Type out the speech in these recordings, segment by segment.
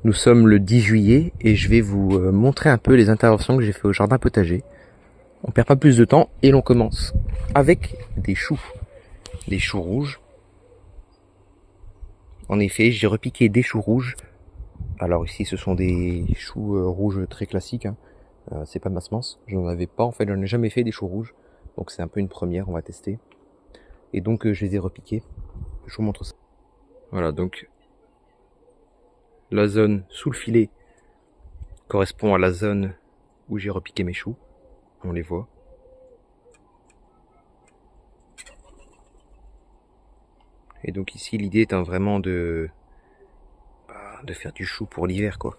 Nous sommes le 10 juillet et je vais vous montrer un peu les interventions que j'ai fait au jardin potager. On perd pas plus de temps et l'on commence avec des choux rouges. En effet, j'ai repiqué des choux rouges. Alors ici, ce sont des choux rouges très classiques. C'est pas de ma semence. Je n'en avais pas, en fait, j'en ai jamais fait des choux rouges. Donc c'est un peu une première, on va tester. Et donc je les ai repiqués. Je vous montre ça. Voilà, donc la zone sous le filet correspond à la zone où j'ai repiqué mes choux. On les voit. Et donc ici, l'idée étant vraiment de faire du chou pour l'hiver, quoi.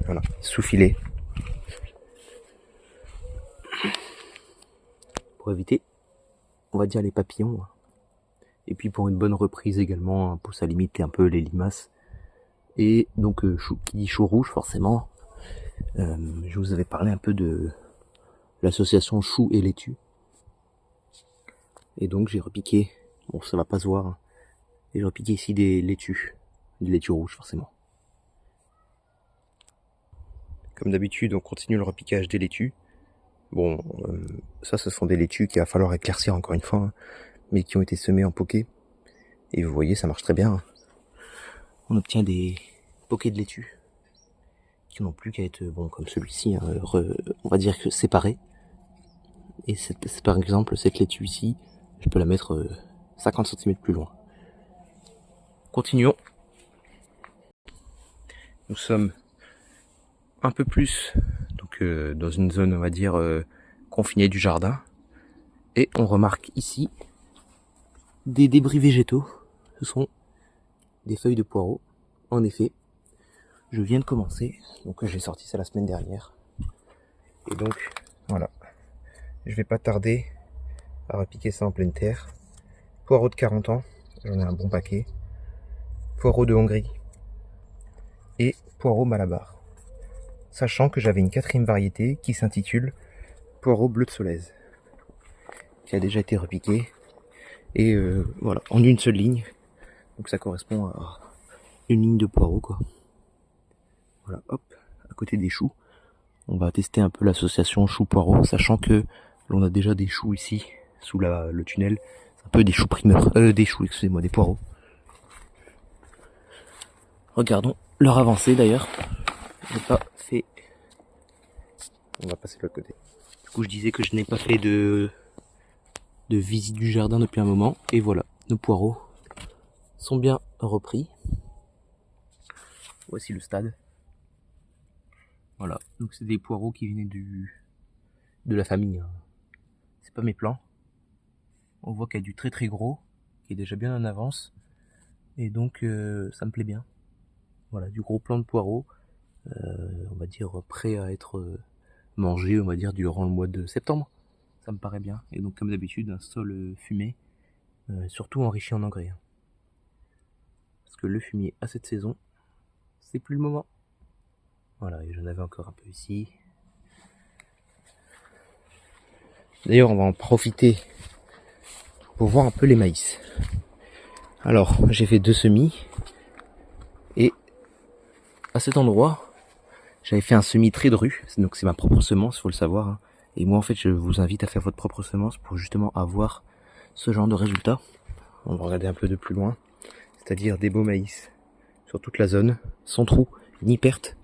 Voilà, sous filet. Pour éviter, on va dire, les papillons. Et puis pour une bonne reprise également, pour ça limiter un peu les limaces. Et donc, qui dit chou rouge, forcément, je vous avais parlé un peu de l'association chou et laitue. Et donc j'ai repiqué, bon ça va pas se voir, et j'ai repiqué ici des laitues rouges forcément. Comme d'habitude, on continue le repiquage des laitues. Bon, ça ce sont des laitues qu'il va falloir éclaircir encore une fois, hein, mais qui ont été semées en poké. Et vous voyez, ça marche très bien. On obtient des pokés de laitue qui n'ont plus qu'à être, bon, comme celui-ci, hein, on va dire que séparés. Et par exemple, cette laitue ici, je peux la mettre 50 cm plus loin. Continuons. Nous sommes un peu plus donc dans une zone, on va dire, confinée du jardin. Et on remarque ici des débris végétaux. Ce sont des feuilles de poireaux. En effet, je viens de commencer. Donc j'ai sorti ça la semaine dernière. Et donc, voilà. Je vais pas tarder à repiquer ça en pleine terre. Poireaux de 40 ans. J'en ai un bon paquet. Poireaux de Hongrie. Et poireaux Malabar. Sachant que j'avais une quatrième variété qui s'intitule poireaux bleu de Solèze, qui a déjà été repiqué. Et voilà, en une seule ligne. Donc ça correspond à une ligne de poireaux, quoi. Voilà, hop, à côté des choux. On va tester un peu l'association chou-poireau, sachant que l'on a déjà des choux ici, sous le tunnel. C'est un peu des choux primeurs, des choux, excusez-moi, des poireaux. Regardons leur avancée d'ailleurs. Je n'ai pas fait... On va passer de l'autre côté. Du coup, je disais que je n'ai pas fait de visite du jardin depuis un moment. Et voilà, nos poireaux sont bien repris. Voici le stade. Voilà, donc c'est des poireaux qui venaient de la famille. C'est pas mes plants. On voit qu'il y a du très très gros, qui est déjà bien en avance. Et donc ça me plaît bien. Voilà, du gros plant de poireaux, on va dire prêt à être mangé, on va dire, durant le mois de septembre. Ça me paraît bien. Et donc comme d'habitude, un sol fumé, surtout enrichi en engrais. Parce que le fumier à cette saison, c'est plus le moment. Voilà, et j'en avais encore un peu ici. D'ailleurs, on va en profiter pour voir un peu les maïs. Alors, j'ai fait 2 semis. Et à cet endroit, j'avais fait un semis très dru. Donc c'est ma propre semence, faut le savoir, hein. Et moi, en fait, je vous invite à faire votre propre semence pour justement avoir ce genre de résultat. On va regarder un peu de plus loin. C'est-à-dire des beaux maïs sur toute la zone, sans trou, ni perte.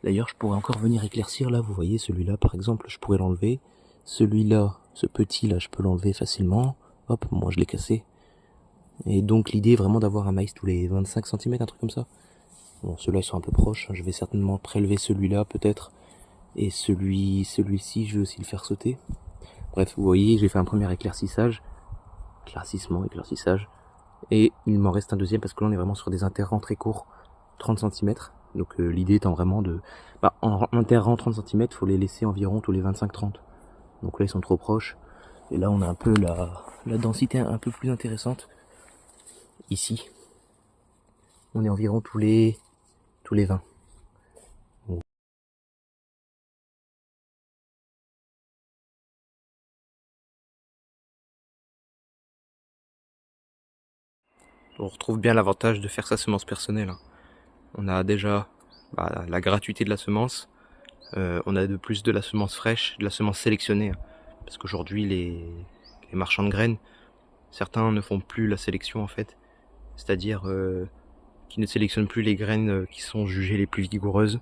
D'ailleurs, je pourrais encore venir éclaircir là. Vous voyez, celui-là, par exemple, je pourrais l'enlever. Celui-là, ce petit-là, je peux l'enlever facilement. Hop, moi je l'ai cassé. Et donc l'idée est vraiment d'avoir un maïs tous les 25 cm, un truc comme ça. Bon, ceux-là ils sont un peu proches. Je vais certainement prélever celui-là peut-être. Et celui-ci, je vais aussi le faire sauter. Bref, vous voyez, j'ai fait un premier éclaircissage. Éclaircissage. Et il m'en reste un deuxième parce que là on est vraiment sur des interrants très courts, 30 cm. Donc l'idée étant vraiment de... en interrant 30 cm, il faut les laisser environ tous les 25-30. Donc là ils sont trop proches. Et là on a un peu la densité un peu plus intéressante. Ici, on est environ tous les 20. On retrouve bien l'avantage de faire sa semence personnelle. On a déjà la gratuité de la semence, on a de plus de la semence fraîche, de la semence sélectionnée. Parce qu'aujourd'hui, les marchands de graines, certains ne font plus la sélection en fait. C'est-à-dire qu'ils ne sélectionnent plus les graines qui sont jugées les plus vigoureuses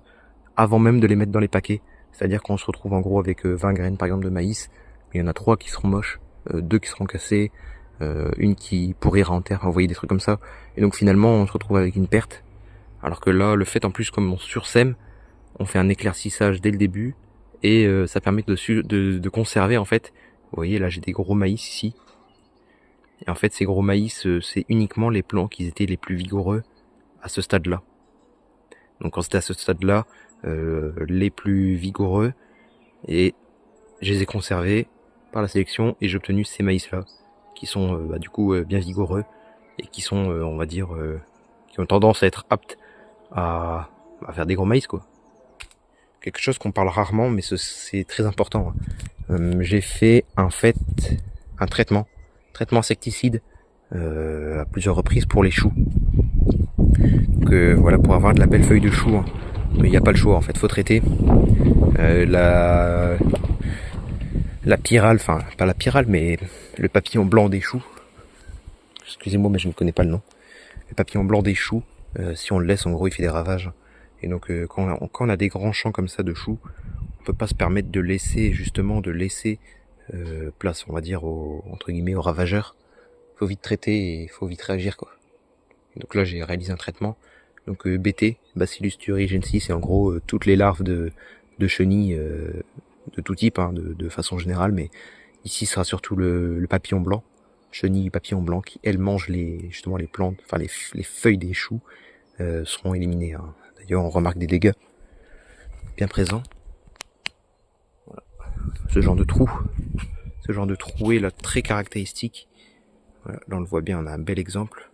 avant même de les mettre dans les paquets. C'est-à-dire qu'on se retrouve en gros avec 20 graines par exemple de maïs, mais il y en a 3 qui seront moches, 2 qui seront cassées, une qui pourrira en terre, vous voyez des trucs comme ça. Et donc finalement on se retrouve avec une perte. Alors que là, le fait en plus comme on sursème, on fait un éclaircissage dès le début et ça permet de conserver en fait. Vous voyez là j'ai des gros maïs ici. Et en fait ces gros maïs c'est uniquement les plants qui étaient les plus vigoureux à ce stade-là. Donc quand c'était à ce stade-là, les plus vigoureux, et je les ai conservés par la sélection et j'ai obtenu ces maïs-là qui sont du coup bien vigoureux et qui sont on va dire qui ont tendance à être aptes à faire des gros maïs quoi. Quelque chose qu'on parle rarement mais c'est très important. J'ai fait un traitement insecticide à plusieurs reprises pour les choux. Donc voilà, pour avoir de la belle feuille de chou, il n'y a pas le choix en fait, faut traiter. La pyrale, enfin pas la pyrale mais le papillon blanc des choux. Excusez-moi mais je ne connais pas le nom. Le papillon blanc des choux, si on le laisse en gros il fait des ravages. Et donc quand on a des grands champs comme ça de choux, on peut pas se permettre de laisser place on va dire entre guillemets aux ravageurs. Faut vite traiter et il faut vite réagir quoi. Et donc là j'ai réalisé un traitement. Donc BT, Bacillus thuringiensis, c'est en gros toutes les larves de chenilles de tout type, de façon générale, mais ici ce sera surtout le papillon blanc, chenille papillon blanc, qui elle mange justement les plantes, enfin les feuilles des choux seront éliminées. D'ailleurs on remarque des dégâts bien présents. Voilà. Ce genre de trouée là très caractéristique. Voilà, là on le voit bien, on a un bel exemple.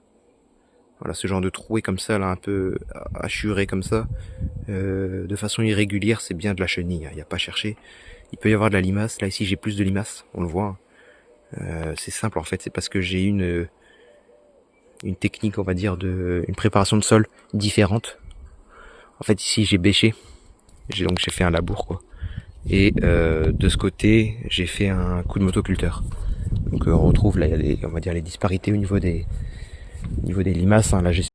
Voilà, ce genre de trouée comme ça, là, un peu hachuré comme ça, de façon irrégulière, c'est bien de la chenille, il n'y a pas à chercher. Il peut y avoir de la limace, là ici j'ai plus de limaces, on le voit. C'est simple en fait, c'est parce que j'ai une technique, on va dire, une préparation de sol différente. En fait ici j'ai bêché, j'ai fait un labour quoi. Et de ce côté, j'ai fait un coup de motoculteur. Donc on retrouve là, on va dire les disparités au niveau des limaces, la gestion